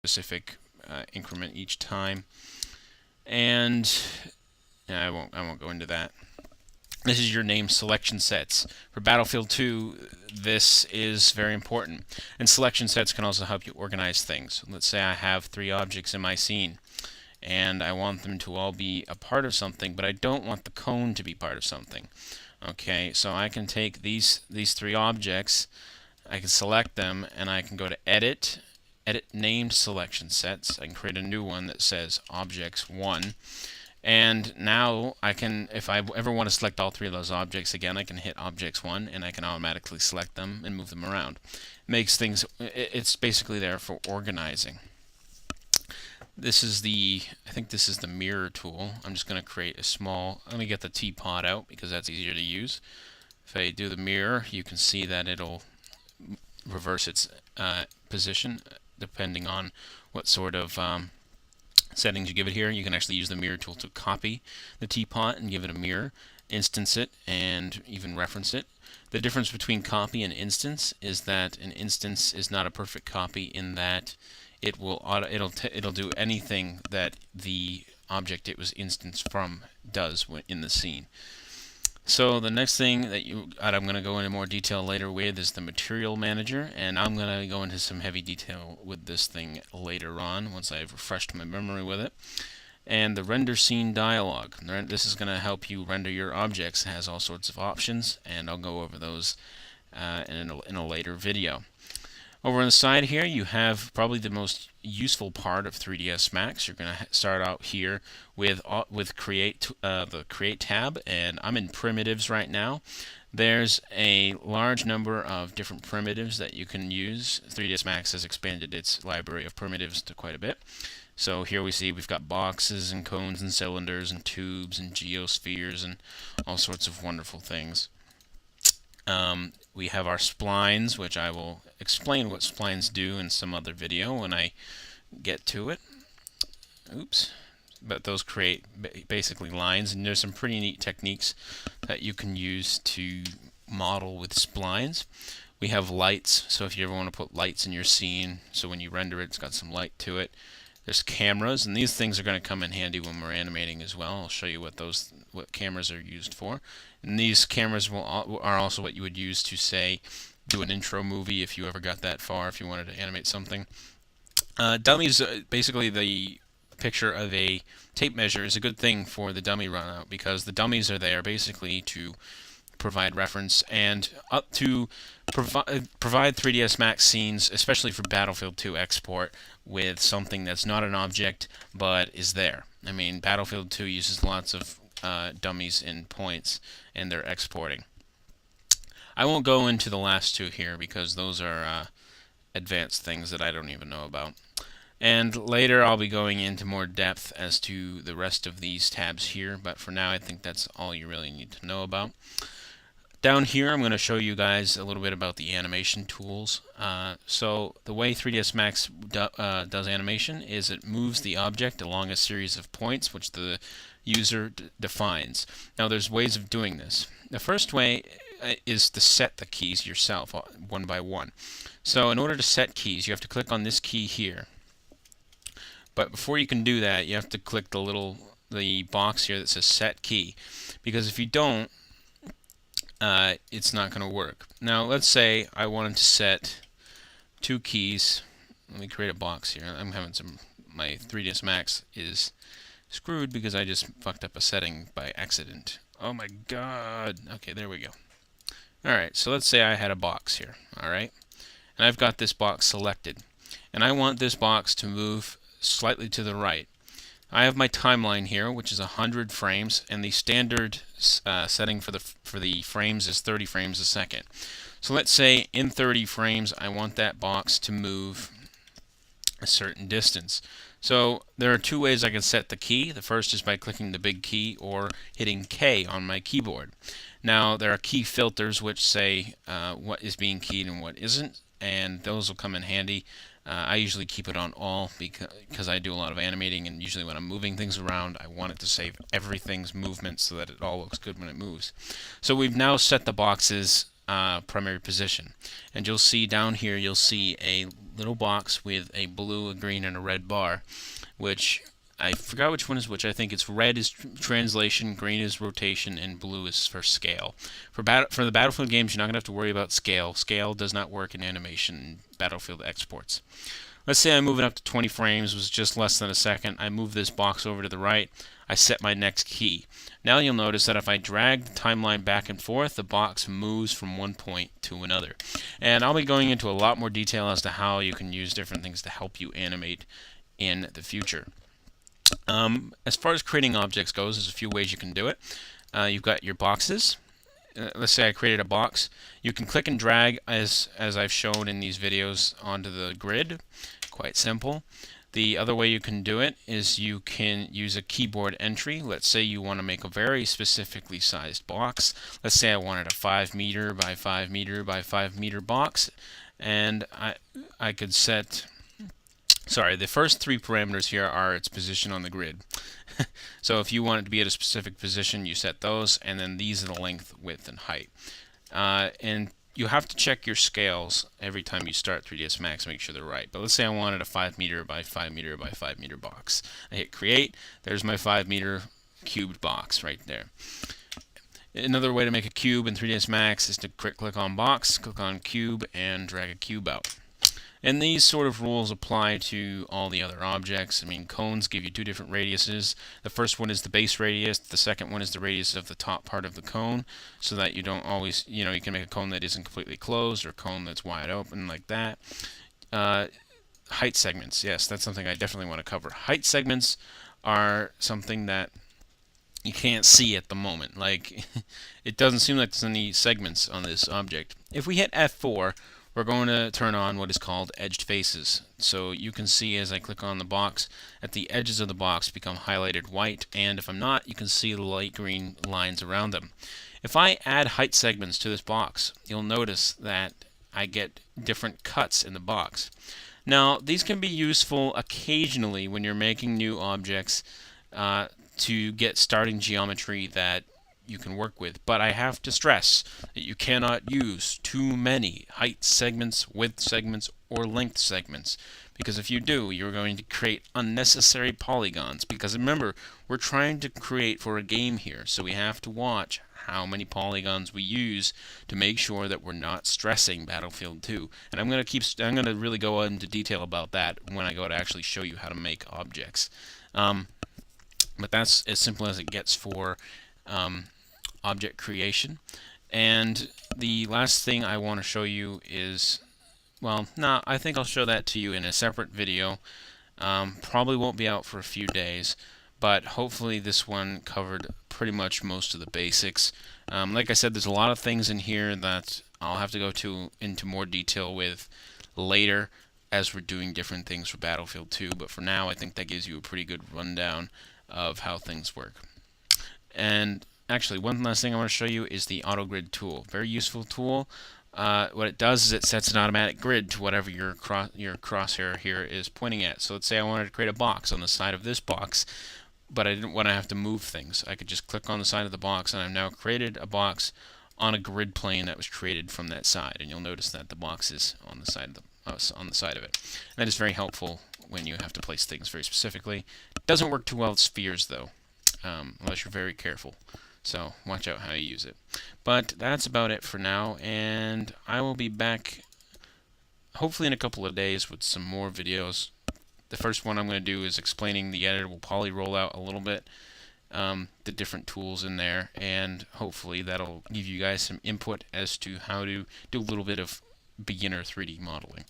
specific increment each time. And I won't go into that. This is your name selection sets. For Battlefield 2, this is very important. And selection sets can also help you organize things. Let's say I have 3 objects in my scene, and I want them to all be a part of something, but I don't want the cone to be part of something. Okay, so I can take these 3 objects, I can select them, and I can go to Edit Named Selection Sets. I can create a new one that says Objects 1. And now I can, if I ever want to select all 3 of those objects again, I can hit Objects 1 and I can automatically select them and move them around. Makes things, it's basically there for organizing. This is I think this is the mirror tool. I'm just going to create a small, let me get the teapot out because that's easier to use. If I do the mirror, you can see that it'll reverse its position depending on what sort of settings you give it here. You can actually use the mirror tool to copy the teapot and give it a mirror, instance it, and even reference it. The difference between copy and instance is that an instance is not a perfect copy in that it'll do anything that the object it was instanced from does in the scene. So the next thing that I'm going to go into more detail later with is the material manager, and I'm going to go into some heavy detail with this thing later on once I've refreshed my memory with it. And the render scene dialog. This is going to help you render your objects. It has all sorts of options, and I'll go over those in a later video. Over on the side here, you have probably the most useful part of 3ds Max. You're going to start out here with Create, the Create tab, and I'm in Primitives right now. There's a large number of different primitives that you can use. 3ds Max has expanded its library of primitives to quite a bit. So here we see we've got boxes and cones and cylinders and tubes and geospheres and all sorts of wonderful things. We have our splines, which I will explain what splines do in some other video when I get to it. Oops. But those create basically lines, and there's some pretty neat techniques that you can use to model with splines. We have lights, so if you ever want to put lights in your scene, so when you render it, it's got some light to it. There's cameras, and these things are going to come in handy when we're animating as well. I'll show you what cameras are used for. And these cameras are also what you would use to, say, do an intro movie if you ever got that far, if you wanted to animate something. Dummies, basically the picture of a tape measure is a good thing for the dummy runout because the dummies are there basically to provide reference and up to provide 3ds Max scenes, especially for Battlefield 2 export, with something that's not an object but is there. I mean, Battlefield 2 uses lots of dummies in points, and they're exporting. I won't go into the last 2 here because those are advanced things that I don't even know about. And later I'll be going into more depth as to the rest of these tabs here, but for now I think that's all you really need to know about. Down here I'm going to show you guys a little bit about the animation tools. So the way 3ds Max does animation is it moves the object along a series of points which the user defines. Now there's ways of doing this. The first way is to set the keys yourself one by one. So in order to set keys you have to click on this key here. But before you can do that you have to click the box here that says set key, because if you don't it's not going to work. Now let's say I wanted to set 2 keys. Let me create a box here. I'm having my 3ds Max is screwed because I just fucked up a setting by accident. Oh my god. Okay, there we go. Alright, so let's say I had a box here. Alright, and I've got this box selected, and I want this box to move slightly to the right. I have my timeline here, which is 100 frames, and the standard setting for the frames is 30 frames a second. So let's say in 30 frames I want that box to move a certain distance. So there are 2 ways I can set the key. The first is by clicking the big key or hitting K on my keyboard. Now there are key filters which say what is being keyed and what isn't, and those will come in handy. I usually keep it on all because I do a lot of animating, and usually when I'm moving things around I want it to save everything's movement so that it all looks good when it moves. So we've now set the boxes primary position. And you'll see down here, you'll see a little box with a blue, a green, and a red bar, which I forgot which one is which. I think it's red is translation, green is rotation, and blue is for scale. For the Battlefield games, you're not going to have to worry about scale. Scale does not work in animation in Battlefield exports. Let's say I move it up to 20 frames, was just less than a second. I move this box over to the right. I set my next key. Now you'll notice that if I drag the timeline back and forth, the box moves from one point to another. And I'll be going into a lot more detail as to how you can use different things to help you animate in the future. As far as creating objects goes, there's a few ways you can do it. You've got your boxes. Let's say I created a box. You can click and drag, as I've shown in these videos, onto the grid. Quite simple. The other way you can do it is you can use a keyboard entry. Let's say you want to make a very specifically sized box. Let's say I wanted a 5 meter by 5 meter by 5 meter box, and I could set. Sorry, the first three parameters here are its position on the grid. So if you want it to be at a specific position, you set those, and then these are the length, width, and height. And you have to check your scales every time you start 3ds Max, make sure they're right. But let's say I wanted a 5 meter by 5 meter by 5 meter box. I hit create. There's my 5 meter cubed box right there. Another way to make a cube in 3ds Max is to click on box, click on cube, and drag a cube out. And these sort of rules apply to all the other objects. I mean, cones give you two different radiuses. The first one is the base radius. The second one is the radius of the top part of the cone, so that you don't always, you can make a cone that isn't completely closed or a cone that's wide open like that. Height segments, yes, that's something I definitely want to cover. Height segments are something that you can't see at the moment. Like, it doesn't seem like there's any segments on this object. If we hit F4, we're going to turn on what is called edged faces. So you can see as I click on the box, at the edges of the box become highlighted white, and if I'm not, you can see the light green lines around them. If I add height segments to this box, you'll notice that I get different cuts in the box. Now, these can be useful occasionally when you're making new objects to get starting geometry that you can work with, but I have to stress that you cannot use too many height segments, width segments, or length segments, because if you do, you're going to create unnecessary polygons. Because remember, we're trying to create for a game here, so we have to watch how many polygons we use to make sure that we're not stressing Battlefield 2. And I'm going to really go into detail about that when I go to actually show you how to make objects. But that's as simple as it gets for object creation. And the last thing I want to show you is, well, I think I'll show that to you in a separate video. Probably won't be out for a few days, but hopefully this one covered pretty much most of the basics. Like I said, there's a lot of things in here that I'll have to go into more detail with later as we're doing different things for Battlefield 2, but for now I think that gives you a pretty good rundown of how things work. And actually, one last thing I want to show you is the AutoGrid tool. Very useful tool. What it does is it sets an automatic grid to whatever your crosshair here is pointing at. So let's say I wanted to create a box on the side of this box, but I didn't want to have to move things. I could just click on the side of the box, and I've now created a box on a grid plane that was created from that side. And you'll notice that the box is on the side of it. And that is very helpful when you have to place things very specifically. It doesn't work too well with spheres, though, unless you're very careful. So watch out how you use it. But that's about it for now, and I will be back hopefully in a couple of days with some more videos. The first one I'm going to do is explaining the editable poly rollout a little bit, the different tools in there, and hopefully that'll give you guys some input as to how to do a little bit of beginner 3D modeling.